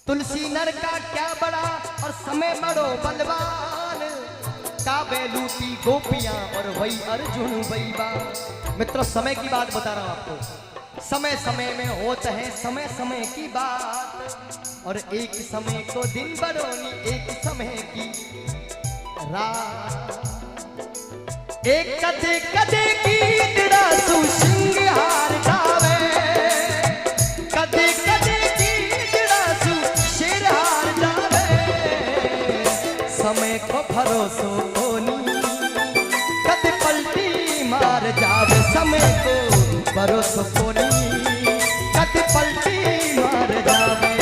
तुलसी नर का क्या बड़ा और समय बड़ो बलवान, काबे लूटी गोपियां और वही अर्जुन वैबा। मित्रों समय की बात बता रहा हूं आपको, समय समय में होता है समय समय की बात, और एक समय को दिन बरोनी एक समय की रात। एक कदे कदे की रासु सिंगार गावे, कदे कदे की रासु शेरहार गावे। समय को भरोसो कोनी कदे पलटी मार जावे, समय को भरोसो कोनी कदे पलटी मार जावे।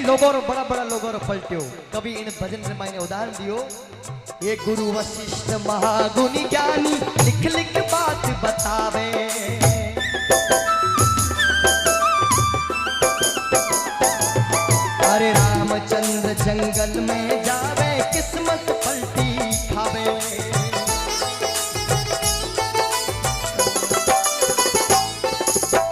लोगों बड़ा बड़ा लोगों पलटियो, कभी इन भजन में मैंने उदाहरण दियो। ये गुरु वशिष्ठ महागुणी ज्ञानी लिख लिख बात बतावे, अरे रामचंद्र जंगल में जावे किस्मत पलटी खावे।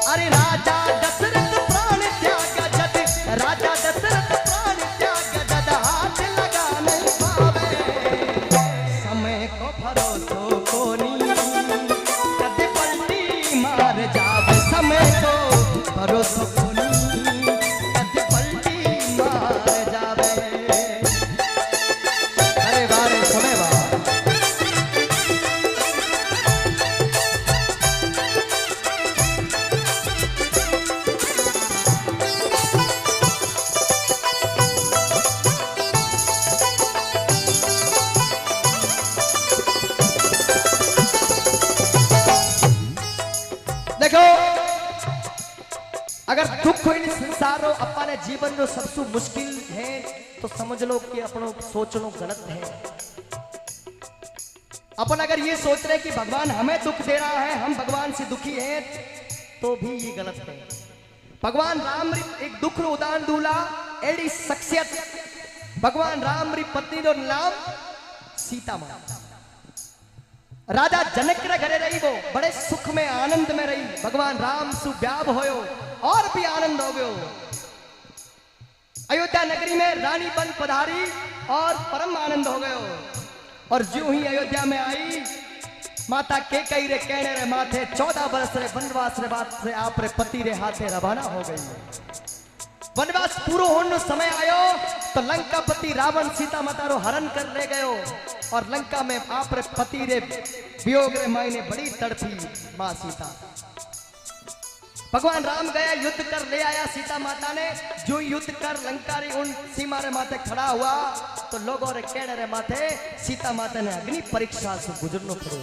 अरे राजा दशरथ प्राण त्याग जद, राजा दशरथ प्राण त्याग जद हाथ लगा नहीं पावे। समय को भरोसो कोनी कद पलटी मार जावे, समय को भरोसो कोनी कद पलटी मार जावे। अरे बारे समय बा देखो, अगर दुख इन संसारो अपने जीवन जो सबसे मुश्किल है तो समझ लो कि अपनो सोचनो गलत है। अपन अगर ये सोच रहे कि भगवान हमें दुख दे रहा है, हम भगवान से दुखी हैं, तो भी ये गलत है। भगवान राम एक दुख रो उदाहरण दूला एडी शख्सियत, भगवान राम री पत्नी रो नाम सीता मां। राजा जनक रे घरे रही, वो बड़े सुख में आनंद में रही। भगवान राम सु ब्याह होयो और भी आनंद हो गयो। अयोध्या नगरी में रानी बन पधारी और परम आनंद हो गयो। और जो ही अयोध्या में आई, माता के कई रे कहने रे माथे 14 बरस रे वनवास रे बात से आप रे पति रे हाथे रवाना हो गई। वनवास पूरो होने समय आयो तो लंकापति रावण सीता माता रो हरण कर ले गयो, और लंका में आप रे पति रे वियोग रे मायने बड़ी तड़पी मां सीता। भगवान राम गया युद्ध कर ले आया सीता माता ने। जो युद्ध कर लंका री उन सीमा रे माथे खड़ा हुआ तो लोगों रे कहने रे माथे सीता माता ने अग्नि परीक्षा से गुजरनो पड़ो।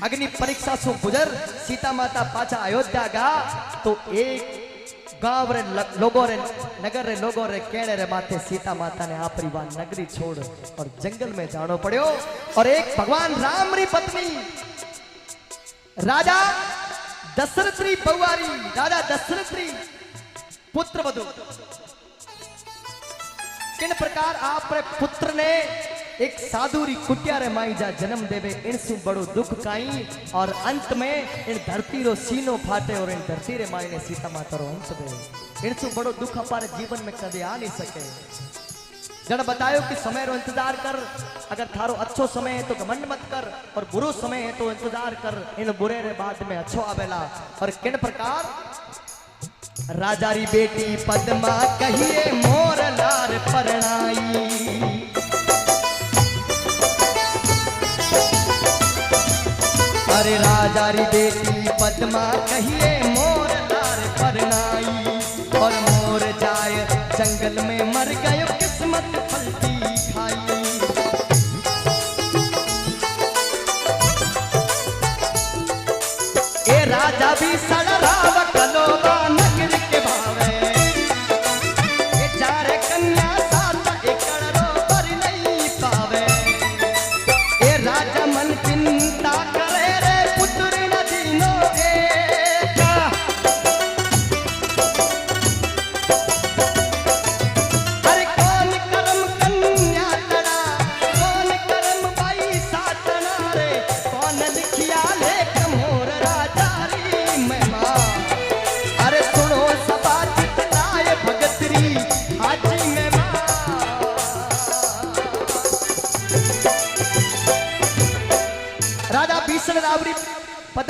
अग्नि परीक्षा से गुजर सीता माता पाछा अयोध्या गा तो एक गांव रे लोगों रे नगर रे लोगों रे कहने रे माथे सीता माता ने आपरी बात नगरी छोड़ और जंगल में जानो पड़ो। और एक भगवान राम री पत्नी राजा दशरथ री बहुआरी, राजा दशरथ री पुत्र वधु, किन प्रकार आप रे पुत्र ने एक साधु री कुटिया रे माई जा जन्म देवे, इनसु बड़ो दुख काई। और अंत में इन धरती रो सीनो फाटे और इन धरती रे माई ने सीता माता रो अंश दे। इनसु बड़ो दुख हमारे जीवन में कदे आ नहीं सके। जड़ बतायो कि समय रो इंतजार कर, अगर थारो अच्छो समय है तो घमंड मत कर, और बुरो समय है तो इंतजार कर, इन बुरे रे बाद में अच्छो आवेला। और किन प्रकार राजा री बेटी पद्मा कहिए मोर लार परणाई, अरे राजा री बेटी पद्मा कहिए मोर लार परनाई। और मोर जाए जंगल में मर गयो किस्मत पलटी खाई। ए राजा भी सड़ रावत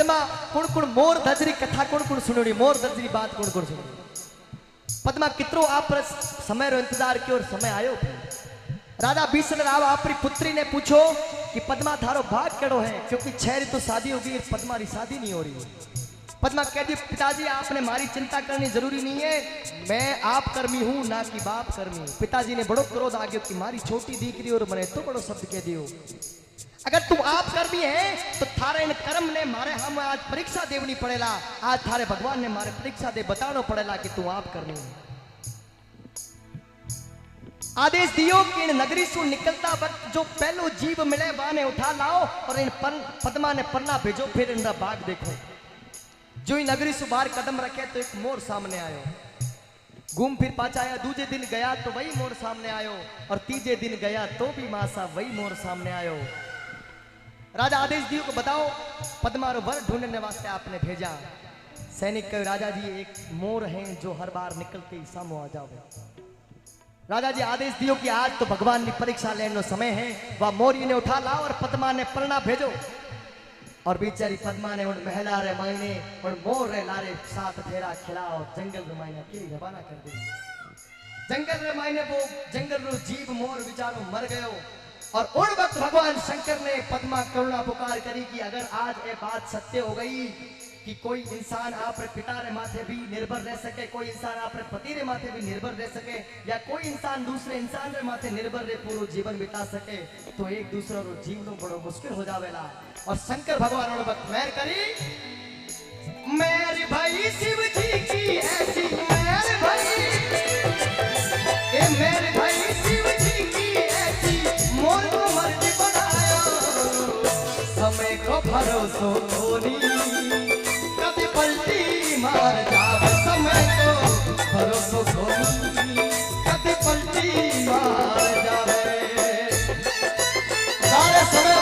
पद्मा कुण कुण मोर दजरी कथा कुण कुण सुनोड़ी, मोर दजरी बात कुण कुण सुनोड़ी। पद्मा कितरो आप समय रो इंतजार कियो और समय आयो। राजा बीसर राव अपनी पुत्री ने पूछो कि पद्मा थारो भाग केड़ो है, क्योंकि 6 तो शादी होगी, पद्मा री शादी नहीं हो रही। पद्मा कह दी पिताजी आपने मारी चिंता करनी जरूरी नहीं है, मैं आप कर्मी हूं ना कि बाप कर्मी। पिताजी ने बड़ो क्रोध आ गयो कि मारी छोटी दीकरी और मने तो बड़ो शब्द कह दियो। अगर तुम आप कर्मी है तो थारे इन कर्म ने मारे हम आज परीक्षा देवनी पड़ेला। आज थारे भगवान ने मारे परीक्षा दे बतानो पड़ेला कि तू आप कर्मी है। आदेश दियो कि इन नगरी से निकलता वक्त जो पहलो जीव मिले बाने उठा लाओ और इन पद्मा ने पन्ना भेजो, फिर इनका बाग देखो। जो ही नगरी से बाहर कदम रखे तो एक मोर सामने आयो। घूम फिर पाचा आया, दूजे दिन गया तो वही मोर सामने आयो, और तीजे दिन गया तो भी मासा वही मोर सामने आयो। राजा आदेश दियो को बताओ पद्मा रो वर ढूंढने वास्ते आपने भेजा। सैनिक कहे राजा जी एक मोर है जो हर बार निकलते ही सामो आ जाओ। राजा जी आदेश दियो कि आज तो भगवान की परीक्षा लेने समय है, वह मोरी ने उठा लाओ और पद्मा ने परना भेजो। और बेचारी पद्मा ने उन महला रे मायने और मोर रे लारे साथ फेरा खिलाओ जंगल रे मायने की रवाना कर दी। जंगल रे मायने वो जंगल रो जीव मोर बेचारो मर गयो। और उन वक्त भगवान शंकर ने पद्मा करुणा पुकार करी कि अगर आज ये बात सत्य हो गई कि कोई इंसान आप पिता रे माथे भी निर्भर रह सके, कोई इंसान आप पति रे माथे भी निर्भर रह सके, या कोई इंसान दूसरे इंसान रे माथे निर्भर रह पूरा जीवन बिता सके, तो एक दूसरे रो जीवन बड़ो मुश्किल हो जावेला। और शंकर भगवान उन वक्त मेहर करी, मेरे भाई शिव जी की ऐसी मेहर भाई, ए मेरे भाई शिव जी की ऐसी मोर को मर्जी बनाया, समय को भरोसो होनी पलटी मार जावे, समय को भरोसो होनी कभी पलटी मार जावे। सारे समय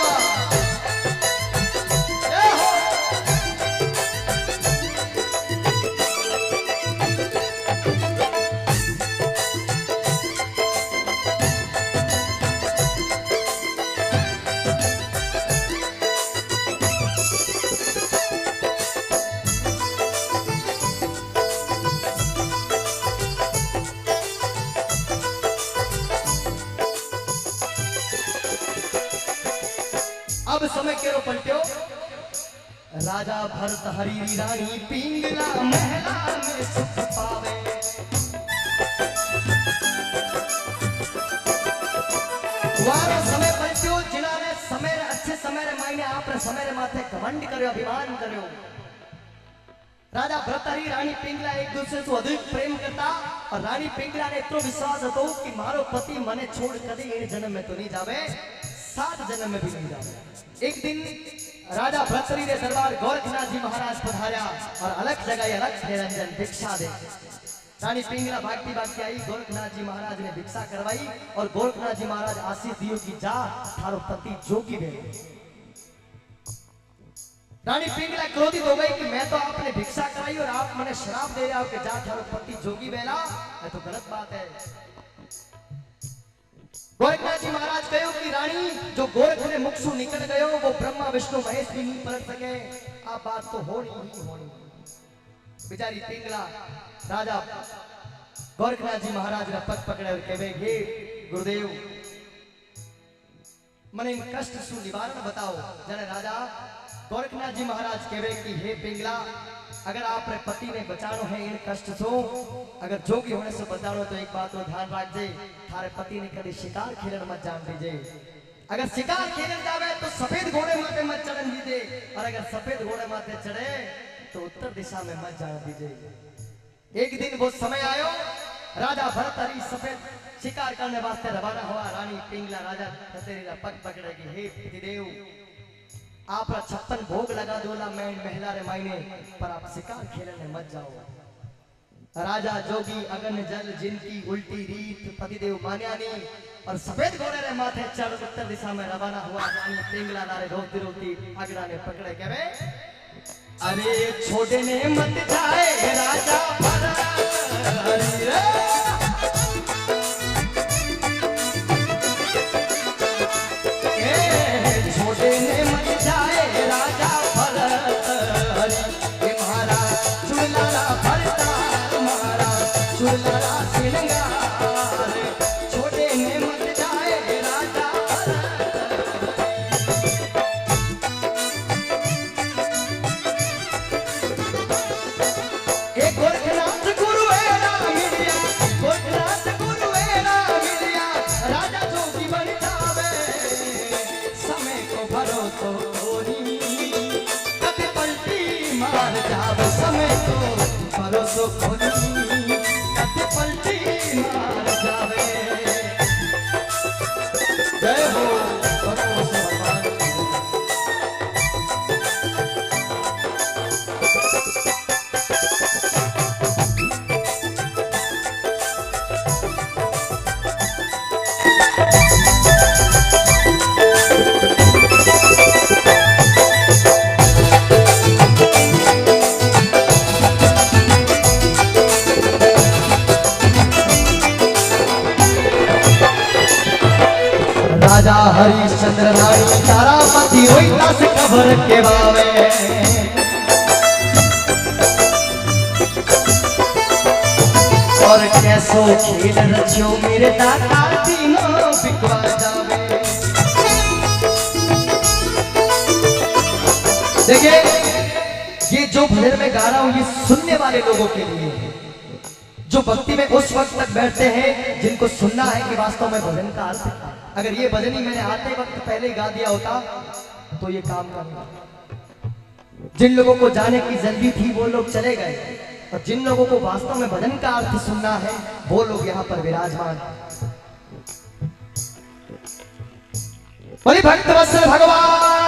अब समय केरो पलट्यो। राजा भरत हरी रानी पिंगला महला में सुख पावे। वारो समय पलट्यो जिन्होंने समय अच्छे समय रे मायने आपने समय रे माथे घमंड करो, अभिमान करो। राजा भरत हरी रानी पिंगला एक दूसरे से अधिक प्रेम करता, और रानी पिंगला ने इतना विश्वास હતો कि मारो पति मने छोड़ कभी इन जन्म में तो नहीं जावे, 7 जन्म में भी नहीं जावे। एक दिन राजा भरतरी ने दरबार गोरखनाथ जी महाराज पधारा और अलग जगह अलग निरंजन भिक्षा दे। रानी पिंगला भागती भागती आई, गोरखनाथ जी महाराज ने भिक्षा करवाई और गोरखनाथ जी महाराज आशीष दियो कि जा थारो पति जोगी बे। रानी पिंगला क्रोधित हो गई कि मैं तो आपने भिक्षा कराई और आप मने शराब दे रहे हो कि जा थारो पति जोगी बेला, ये तो गलत बात है। गोरखनाथ जी महाराज कहो कि रानी जो गोरख ने मुख से निकल गयो वो ब्रह्मा विष्णु महेश भी नहीं पलट सके, आप बात तो होनी ही होनी। बेचारी पिंगला राजा गोरखनाथ जी महाराज ने पग पकड़े और कहे हे गुरुदेव मने इन कष्ट सु निवारण बताओ। जने राजा गोरखनाथ जी महाराज कहे कि हे पिंगला अगर आपने पति ने बचानो है इन कष्ट से, अगर जोगी होने से बचानो तो एक बात को ध्यान रख दे, थारे पति ने कभी शिकार खेलन मत जान दीजिए। अगर शिकार खेलन जावे तो सफेद घोड़े माथे मत चढ़न दीजिए, और अगर सफेद घोड़े माथे चढ़े तो उत्तर दिशा में मत जान दीजिए। एक दिन वो समय आयो, राजा भरत हरी सफेद शिकार करने वास्ते रवाना हुआ। रानी पिंगला राजा तेरा पग पकड़ेगी, हे पतिदेव आप 56 भोग लगा दोला मैं महला रे मायने, पर आप शिकार खेलने मत जाओ। राजा जोगी अगन जल जिनकी उल्टी रीत पतिदेव मान्या नहीं, और सफेद घोड़े रे माथे चढ़ उत्तर दिशा में रवाना हुआ। रानी पिंगला नारे रोती रोती अगड़ा ने पकड़े कहे अरे छोटे ने मत जाए राजा भरत हरी रे, छोटे ने मत जाए राजा भरत अब समय तो भरोसो खोली कथे पलटी मार जावे। जय हो भरोसे भगवान। राजा हरिश्चंद्र रानी तारापति रोहिता से खबर के बावे। और कैसो खेल रचियो मेरे दाता तीनों बिकवा जावे। देखिए ये जो भजन में गा रहा हूं ये सुनने वाले लोगों के लिए है, जो भक्ति में उस वक्त तक बैठते हैं जिनको सुनना है कि वास्तव में भजन का अर्थ है। अगर ये भजन ही मैंने आते वक्त पहले गा दिया होता तो ये काम करना। जिन लोगों को जाने की जल्दी थी वो लोग चले गए, और जिन लोगों को वास्तव में भजन का अर्थ सुनना है वो लोग यहाँ पर विराजमान। बोली भक्त वत्सल भगवान